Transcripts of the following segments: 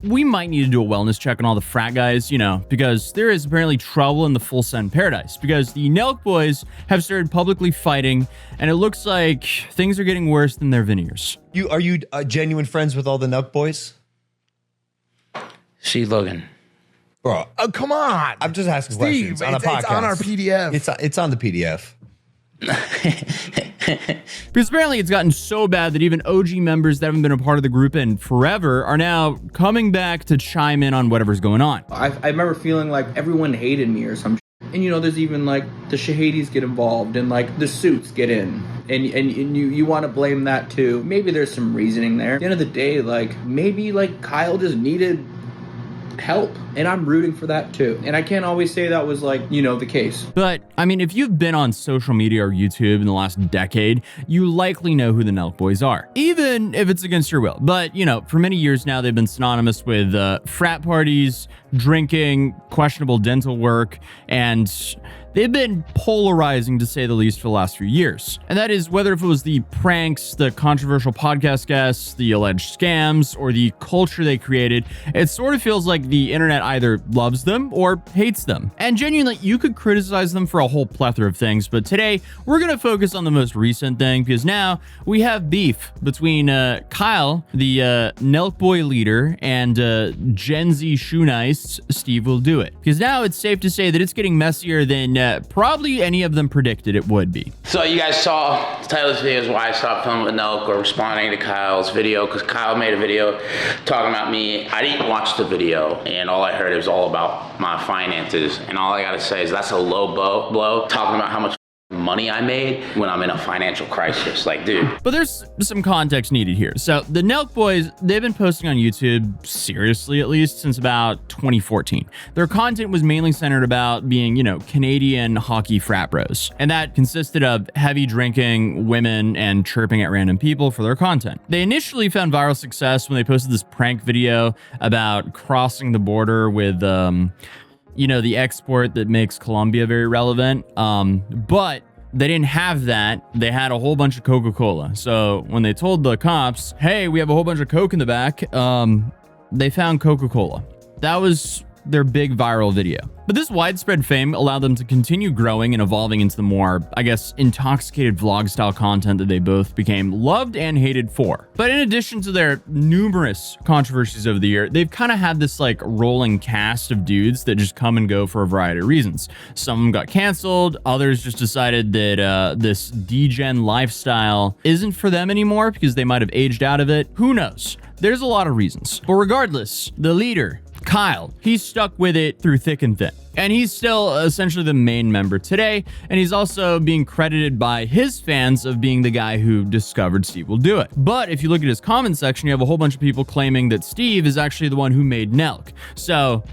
we might need to do a wellness check on all the frat guys, because there is apparently trouble in the full send paradise, because the Nelk boys have started publicly fighting, and it looks like things are getting worse than their veneers. Are you genuine friends with all the Nelk boys? She looking. Bro, Oh, come on. I'm just asking Steve, questions on a podcast. It's on our PDF. It's on the PDF. Because apparently it's gotten so bad that even OG members that haven't been a part of the group in forever are now coming back to chime in on whatever's going on. I remember feeling like everyone hated me or some shit. And there's even like the Shahadis get involved and like the suits get in. And you want to blame that too. Maybe there's some reasoning there. At the end of the day, like maybe like Kyle just needed help, and I'm rooting for that too. And I can't always say that was like, the case. But I mean, if you've been on social media or YouTube in the last decade, you likely know who the Nelk boys are, even if it's against your will. But for many years now, they've been synonymous with frat parties, drinking, questionable dental work, and they've been polarizing, to say the least, for the last few years. And that is whether if it was the pranks, the controversial podcast guests, the alleged scams, or the culture they created, it sort of feels like the internet either loves them or hates them. And genuinely, you could criticize them for a whole plethora of things, but today we're going to focus on the most recent thing, because now we have beef between Kyle, the Nelk boy leader, and Gen Z shoe nice Stevewilldoit. Because now it's safe to say that it's getting messier than probably any of them predicted it would be. So you guys saw the title of this video is why I stopped filming with Nelk or responding to Kyle's video, because Kyle made a video talking about me. I didn't watch the video, and all I heard was all about my finances, and all I gotta say is that's a low blow, talking about how much money I made when I'm in a financial crisis. Like, dude. But there's some context needed here. So the Nelk boys, they've been posting on YouTube, seriously at least, since about 2014. Their content was mainly centered about being, Canadian hockey frat bros. And that consisted of heavy drinking, women, and chirping at random people for their content. They initially found viral success when they posted this prank video about crossing the border with, the export that makes Colombia very relevant. But they didn't have that. They had a whole bunch of Coca-Cola. So when they told the cops, hey, we have a whole bunch of Coke in the back, they found Coca-Cola. That was their big viral video. But this widespread fame allowed them to continue growing and evolving into the more, intoxicated vlog style content that they both became loved and hated for. But in addition to their numerous controversies over the year, they've kind of had this rolling cast of dudes that just come and go for a variety of reasons. Some of them got canceled, others just decided that this degen lifestyle isn't for them anymore because they might have aged out of it. Who knows? There's a lot of reasons. But regardless, the leader, Kyle, he's stuck with it through thick and thin. And he's still essentially the main member today, and he's also being credited by his fans of being the guy who discovered Stevewilldoit. But if you look at his comment section, you have a whole bunch of people claiming that Steve is actually the one who made Nelk. So,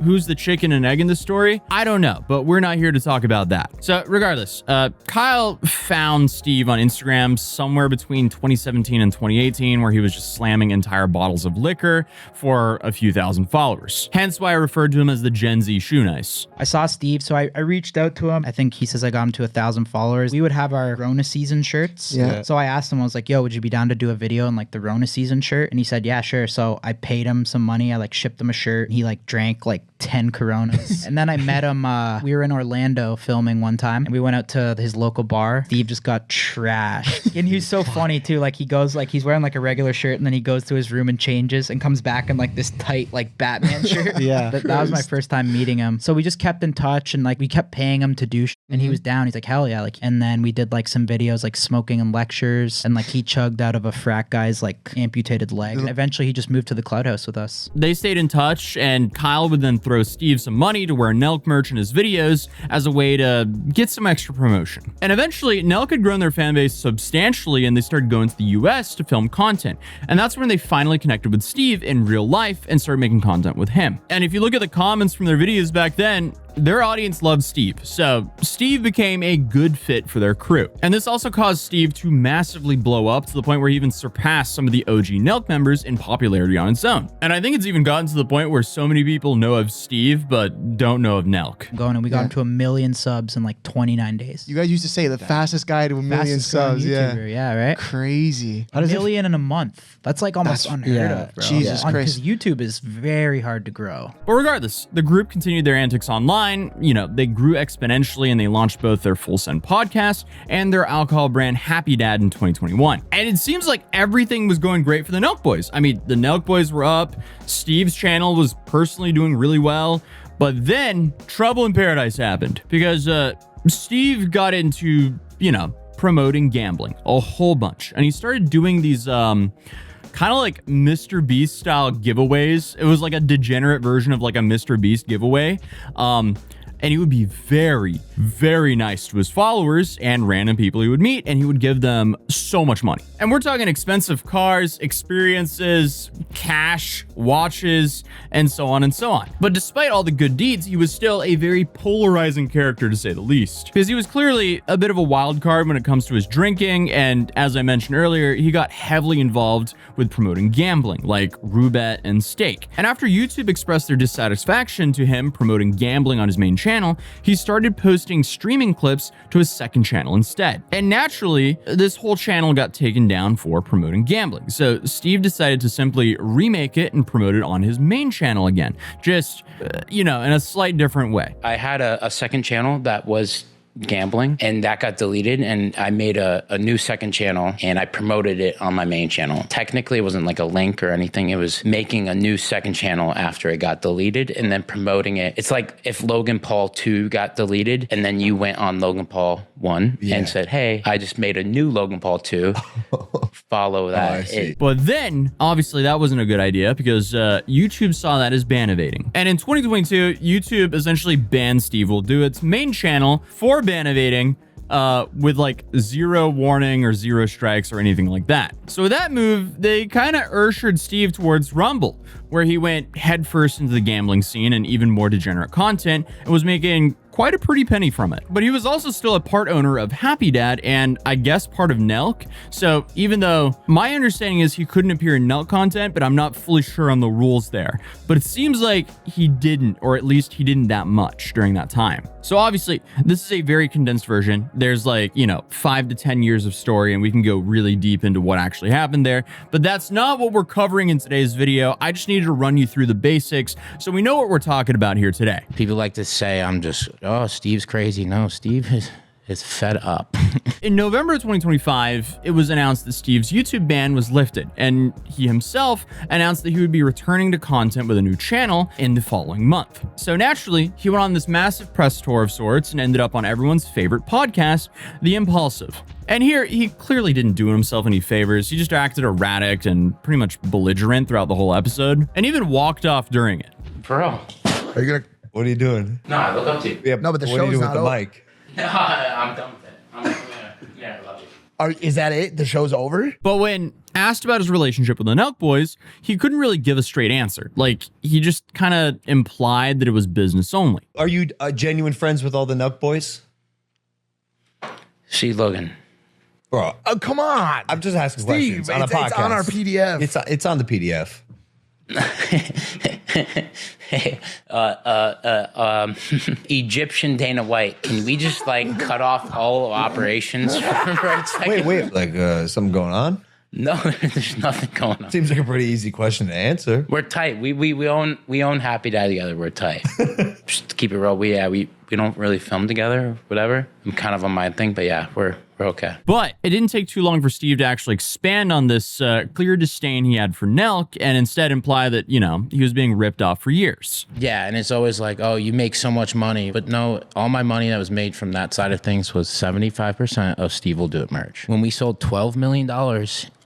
who's the chicken and egg in this story? I don't know, but we're not here to talk about that. So regardless, Kyle found Steve on Instagram somewhere between 2017 and 2018, where he was just slamming entire bottles of liquor for a few thousand followers. Hence why I referred to him as the Gen Z shoe nice. I saw Steve, so I reached out to him. I think he says I got him to 1,000 followers. We would have our Rona season shirts. Yeah. So I asked him, I was like, yo, would you be down to do a video in the Rona season shirt? And he said, yeah, sure. So I paid him some money. I shipped him a shirt. He drank 10 Coronas. And then I met him, we were in Orlando filming one time, and we went out to his local bar. Steve just got trashed. And he was so funny too. He goes, he's wearing a regular shirt, and then he goes to his room and changes and comes back in this tight, Batman shirt. Yeah. That was my first time meeting him. So we just kept in touch, and we kept paying him to do and he was down. He's like, hell yeah. And then we did some videos smoking and lectures, and he chugged out of a frat guy's amputated leg. And eventually he just moved to the Cloud House with us. They stayed in touch, and Kyle would then throw Steve some money to wear Nelk merch in his videos as a way to get some extra promotion. And eventually, Nelk had grown their fan base substantially, and they started going to the US to film content. And that's when they finally connected with Steve in real life and started making content with him. And if you look at the comments from their videos back then, their audience loved Steve, so Steve became a good fit for their crew. And this also caused Steve to massively blow up to the point where he even surpassed some of the OG Nelk members in popularity on its own. And I think it's even gotten to the point where so many people know of Steve but don't know of Nelk. We got him to 1 million subs in like 29 days. You guys used to say the fastest guy to 1 million subs. YouTuber, yeah, right? Crazy. A million in a month. That's like almost unheard of, bro. Jesus Because Christ. YouTube is very hard to grow. But regardless, the group continued their antics online. You know, they grew exponentially and they launched both their Full Send podcast and their alcohol brand Happy Dad in 2021. And it seems like everything was going great for the Nelk boys. I mean, the Nelk boys were up. Steve's channel was personally doing really well. But then trouble in paradise happened because Steve got into, you know, promoting gambling a whole bunch. And he started doing these kind of like Mr. Beast style giveaways. It was like a degenerate version of like a Mr. Beast giveaway. And he would be very, very nice to his followers and random people he would meet, and he would give them so much money. And we're talking expensive cars, experiences, cash, watches, and so on and so on. But despite all the good deeds, he was still a very polarizing character, to say the least, because he was clearly a bit of a wild card when it comes to his drinking, and as I mentioned earlier, he got heavily involved with promoting gambling, like roulette and stake. And after YouTube expressed their dissatisfaction to him promoting gambling on his main channel, he started posting streaming clips to his second channel instead. And naturally, this whole channel got taken down for promoting gambling. So Steve decided to simply remake it and promote it on his main channel again, just, you know, in a slight different way. I had a second channel that was gambling, and that got deleted, and I made a new second channel and I promoted it on my main channel. Technically it wasn't like a link or anything, it was making a new second channel after it got deleted and then promoting it. It's like if Logan Paul 2 got deleted and then you went on Logan Paul 1 and said, hey, I just made a new Logan Paul 2, follow that. But then obviously that wasn't a good idea because YouTube saw that as ban evading. And in 2022, YouTube essentially banned Stevewilldoit's main channel for ban evading with like 0 warning or 0 strikes or anything like that. So with that move, they kind of ushered Steve towards Rumble, where he went headfirst into the gambling scene and even more degenerate content and was making quite a pretty penny from it. But he was also still a part owner of Happy Dad and I guess part of Nelk. So even though my understanding is he couldn't appear in Nelk content, but I'm not fully sure on the rules there. But it seems like he didn't, or at least he didn't that much during that time. So obviously this is a very condensed version. There's like, you know, 5 to 10 years of story and we can go really deep into what actually happened there. But that's not what we're covering in today's video. I just needed to run you through the basics so we know what we're talking about here today. People like to say I'm just, oh, Steve's crazy. No, Steve is fed up. In November of 2025, it was announced that Steve's YouTube ban was lifted, and he himself announced that he would be returning to content with a new channel in the following month. So naturally, he went on this massive press tour of sorts and ended up on everyone's favorite podcast, The Impulsive. And here, he clearly didn't do himself any favors. He just acted erratic and pretty much belligerent throughout the whole episode, and even walked off during it. Bro. Are you gonna? What are you doing? No, I look up to you. Yeah, No, but the what are you show's doing not with the over. mic? No, I'm done with it. Yeah, I love you. Is that it? The show's over? But when asked about his relationship with the Nelk boys, he couldn't really give a straight answer. Like, he just kind of implied that it was business only. Are you genuine friends with all the Nelk boys? See, Logan. Bro, Oh, come on. I'm just asking Steve, questions on a it's podcast. on our PDF. It's on the PDF. Egyptian Dana White, can we just like cut off all operations for a second? Wait. Like something going on? No, there's nothing going on. Seems like a pretty easy question to answer. We're tight. We own Happy Dad together. We're tight. Just to keep it real. We don't really film together or whatever. I'm kind of on my thing, but yeah, we're okay. But it didn't take too long for Steve to actually expand on this clear disdain he had for Nelk and instead imply that, you know, he was being ripped off for years. Yeah, and it's always like, oh, you make so much money. But no, all my money that was made from that side of things was 75% of Stevewilldoit merch. When we sold $12 million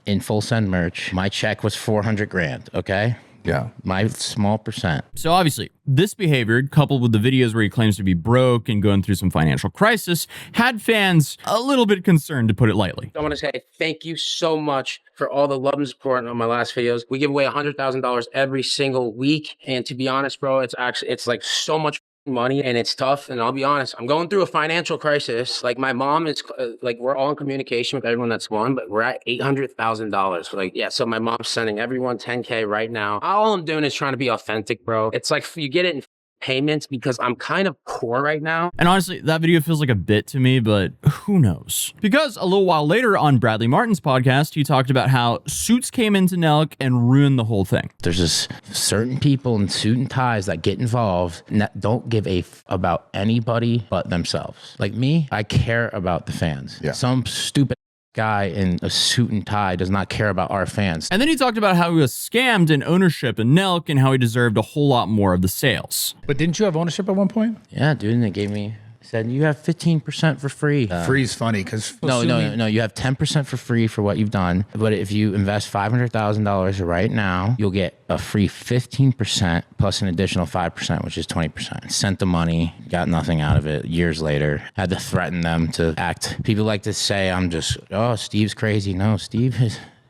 in Full Send merch, my check was 400 grand, okay? Yeah. My small percent. So obviously, this behavior, coupled with the videos where he claims to be broke and going through some financial crisis, had fans a little bit concerned, to put it lightly. I want to say thank you so much for all the love and support on my last videos. We give away $100,000 every single week. And to be honest, bro, it's like so much money and it's tough. And I'll be honest, I'm going through a financial crisis. Like my mom is like, we're all in communication with everyone that's won, but we're at $800,000. Like, yeah. So my mom's sending everyone 10K right now. All I'm doing is trying to be authentic, bro. It's like you get it in payments because I'm kind of poor right now. And honestly, that video feels like a bit to me, but who knows? Because a little while later on Bradley Martin's podcast, he talked about how suits came into Nelk and ruined the whole thing. There's just certain people in suit and ties that get involved and that don't give a about anybody but themselves. Like me, I care about the fans. Yeah. Some stupid guy in a suit and tie does not care about our fans. And then he talked about how he was scammed in ownership in Nelk and how he deserved a whole lot more of the sales. But didn't you have ownership at one point? Yeah, dude, and they gave me, said you have 15% for free. Free's funny because No, you have 10% for free for what you've done. But if you invest $500,000 right now, you'll get a free 15% plus an additional 5%, which is 20%. Sent the money, got nothing out of it. Years later, had to threaten them to act. People like to say I'm just, oh, Steve's crazy. No, Steve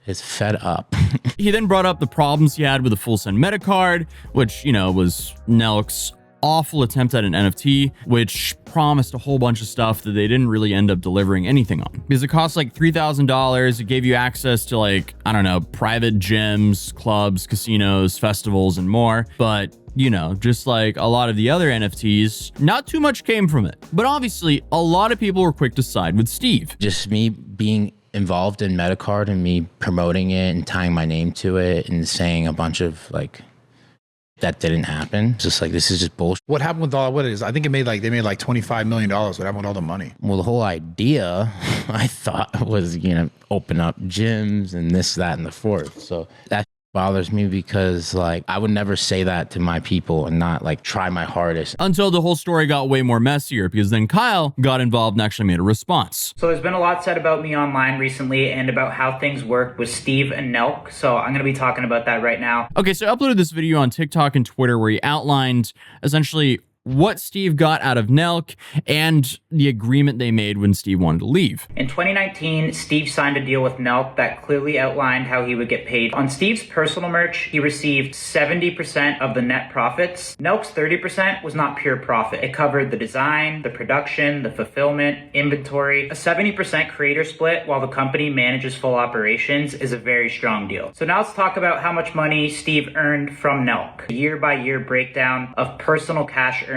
is fed up. He then brought up the problems he had with the full send meta card, which, you know, was Nelk's awful attempt at an NFT, which promised a whole bunch of stuff that they didn't really end up delivering anything on. Because it cost like $3,000. It gave you access to like, I don't know, private gyms, clubs, casinos, festivals, and more. But you know, just like a lot of the other NFTs, not too much came from it. But obviously, a lot of people were quick to side with Steve. Just me being involved in Metacard and me promoting it and tying my name to it and saying a bunch of like, that didn't happen. It's just like, this is just bullshit. What happened with all what it is? I think they made like $25 million. What happened with all the money? Well, the whole idea I thought was, you know, open up gyms and this, that, and the fourth. So that bothers me because like I would never say that to my people and not like try my hardest. Until the whole story got way more messier because then Kyle got involved and actually made a response. So there's been a lot said about me online recently and about how things worked with Steve and Nelk. So I'm going to be talking about that right now. Okay, so I uploaded this video on TikTok and Twitter where he outlined essentially what Steve got out of Nelk and the agreement they made when Steve wanted to leave. In 2019, Steve signed a deal with Nelk that clearly outlined how he would get paid. On Steve's personal merch, he received 70% of the net profits. Nelk's 30% was not pure profit. It covered the design, the production, the fulfillment, inventory. A 70% creator split while the company manages full operations is a very strong deal. So now let's talk about how much money Steve earned from Nelk. A year-by-year breakdown of personal cash earnings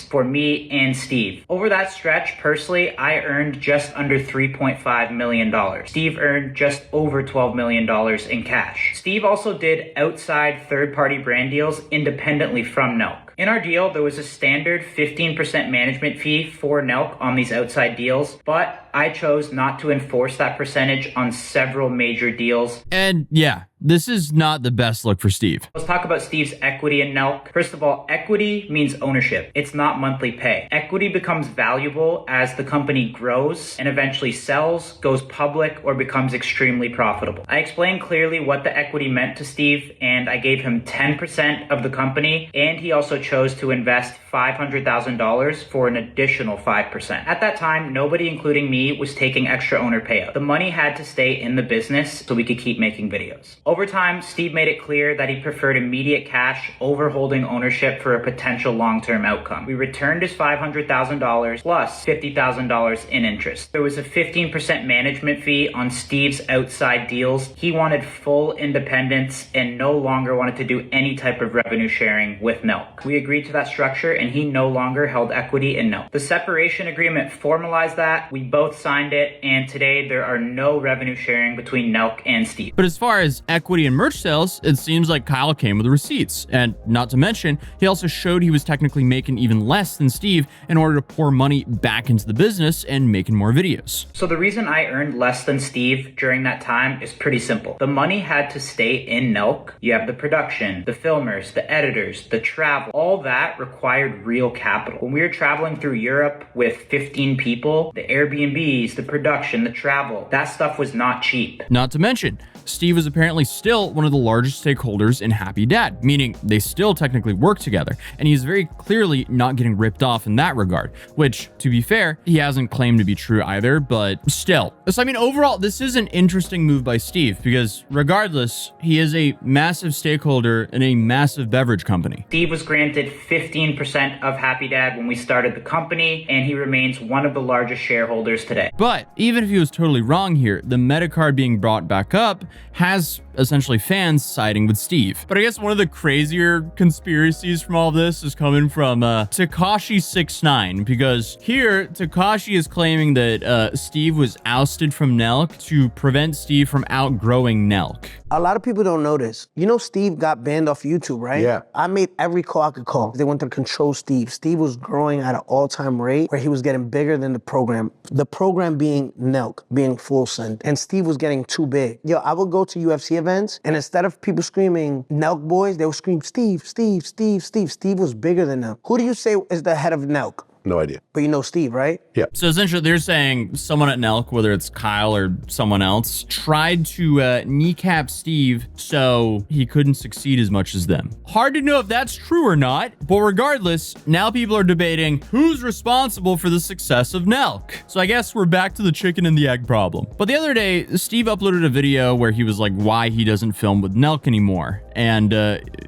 for me and Steve. Over that stretch, personally, I earned just under $3.5 million. Steve earned just over $12 million in cash. Steve also did outside third-party brand deals independently from Nelk. In our deal, there was a standard 15% management fee for Nelk on these outside deals, but I chose not to enforce that percentage on several major deals. And yeah, this is not the best look for Steve. Let's talk about Steve's equity in Nelk. First of all, equity means ownership. It's not monthly pay. Equity becomes valuable as the company grows and eventually sells, goes public, or becomes extremely profitable. I explained clearly what the equity meant to Steve, and I gave him 10% of the company, and he also chose to invest $500,000 for an additional 5%. At that time, nobody, including me, was taking extra owner payout. The money had to stay in the business so we could keep making videos. Over time, Steve made it clear that he preferred immediate cash over holding ownership for a potential long-term outcome. We returned his $500,000 plus $50,000 in interest. There was a 15% management fee on Steve's outside deals. He wanted full independence and no longer wanted to do any type of revenue sharing with Nelk. We agreed to that structure and he no longer held equity in Nelk. The separation agreement formalized that. We both signed it, and today there are no revenue sharing between Nelk and Steve. But as far as equity and merch sales, it seems like Kyle came with receipts. And not to mention, he also showed he was technically making even less than Steve in order to pour money back into the business and making more videos. So the reason I earned less than Steve during that time is pretty simple. The money had to stay in Nelk. You have the production, the filmers, the editors, the travel, all that required real capital. When we were traveling through Europe with 15 people, the Airbnbs, the production, the travel, that stuff was not cheap. Not to mention, Steve was apparently still one of the largest stakeholders in Happy Dad, meaning they still technically work together. And he's very clearly not getting ripped off in that regard, which, to be fair, he hasn't claimed to be true either, but still. So, I mean, overall, this is an interesting move by Steve because regardless, he is a massive stakeholder in a massive beverage company. Steve was granted 15% of Happy Dad when we started the company, and he remains one of the largest shareholders today. But even if he was totally wrong here, the meta card being brought back up has essentially fans siding with Steve. But I guess one of the crazier conspiracies from all this is coming from Tekashi69, because here Tekashi is claiming that Steve was ousted from Nelk to prevent Steve from outgrowing Nelk. A lot of people don't know this. You know Steve got banned off YouTube, right? Yeah. I made every call I could call. They wanted to control Steve. Steve was growing at an all-time rate where he was getting bigger than the program. The program being Nelk, being full send. And Steve was getting too big. Yo, I would go to UFC events, and instead of people screaming Nelk boys, they would scream Steve, Steve, Steve, Steve. Steve was bigger than them. Who do you say is the head of Nelk? No idea. But you know Steve, right? Yeah. So essentially they're saying someone at Nelk, whether it's Kyle or someone else, tried to kneecap Steve so he couldn't succeed as much as them. Hard to know if that's true or not, but regardless, now people are debating who's responsible for the success of Nelk. So I guess we're back to the chicken and the egg problem. But the other day, Steve uploaded a video where he was like why he doesn't film with Nelk anymore. And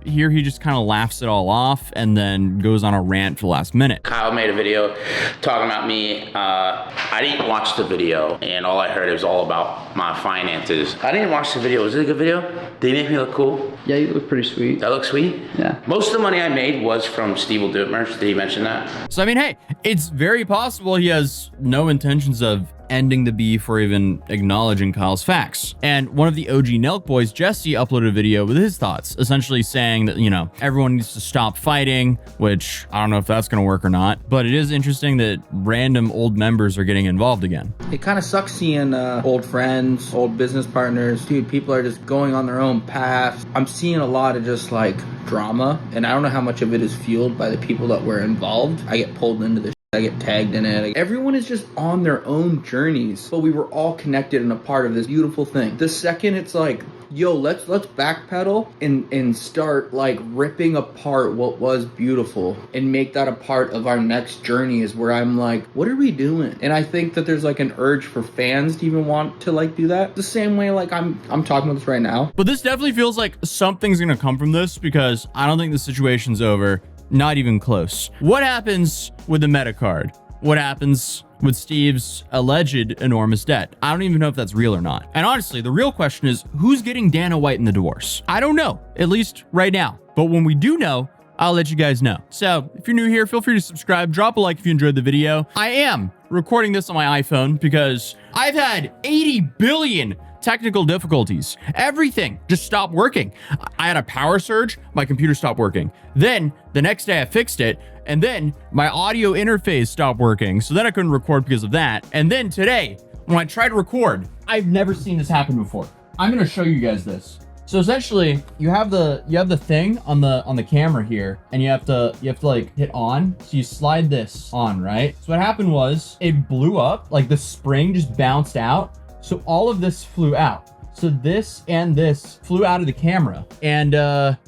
here he just kind of laughs it all off and then goes on a rant for the last minute. Kyle made a video talking about me. I didn't watch the video, and all I heard was all about my finances. I didn't watch the video. Was it a good video? Did he make me look cool? Yeah, you look pretty sweet. That look sweet? Yeah. Most of the money I made was from Stevewilldoit merch. Did he mention that? So I mean, hey, it's very possible he has no intentions of ending the beef or even acknowledging Kyle's facts. And one of the OG Nelk boys, Jesse, uploaded a video with his thoughts, essentially saying that, you know, everyone needs to stop fighting, which I don't know if that's going to work or not, but it is interesting that random old members are getting involved again. It kind of sucks seeing old friends, old business partners. Dude, people are just going on their own paths. I'm seeing a lot of just like drama, and I don't know how much of it is fueled by the people that were involved. I get pulled into this. I get tagged in it. Everyone is just on their own journeys, but we were all connected and a part of this beautiful thing. The second it's like, yo, let's backpedal and start like ripping apart what was beautiful and make that a part of our next journey is where I'm like, what are we doing? And I think that there's like an urge for fans to even want to like do that. The same way like I'm talking about this right now. But this definitely feels like something's gonna come from this because I don't think the situation's over. Not even close. What happens with the meta card? What happens with Steve's alleged enormous debt? I don't even know if that's real or not. And honestly, the real question is who's getting Dana White in the divorce? I don't know, at least right now. But when we do know, I'll let you guys know. So if you're new here, feel free to subscribe, drop a like if you enjoyed the video. I am recording this on my iPhone because I've had 80 billion technical difficulties. Everything just stopped working. I had a power surge, my computer stopped working. Then the next day I fixed it, and then my audio interface stopped working. So then I couldn't record because of that. And then today, when I tried to record, I've never seen this happen before. I'm gonna show you guys this. So essentially, you have the thing on the camera here, and you have to like hit on. So you slide this on, right? So what happened was it blew up, like the spring just bounced out. So all of this flew out. So this and this flew out of the camera. And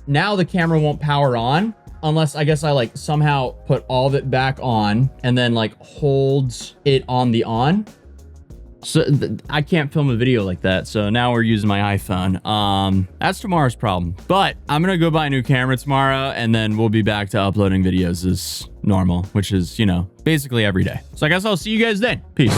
now the camera won't power on unless I guess I like somehow put all of it back on and then like holds it on the on. So I can't film a video like that. So now we're using my iPhone. That's tomorrow's problem. But I'm gonna go buy a new camera tomorrow and then we'll be back to uploading videos as normal, which is, you know, basically every day. So I guess I'll see you guys then. Peace.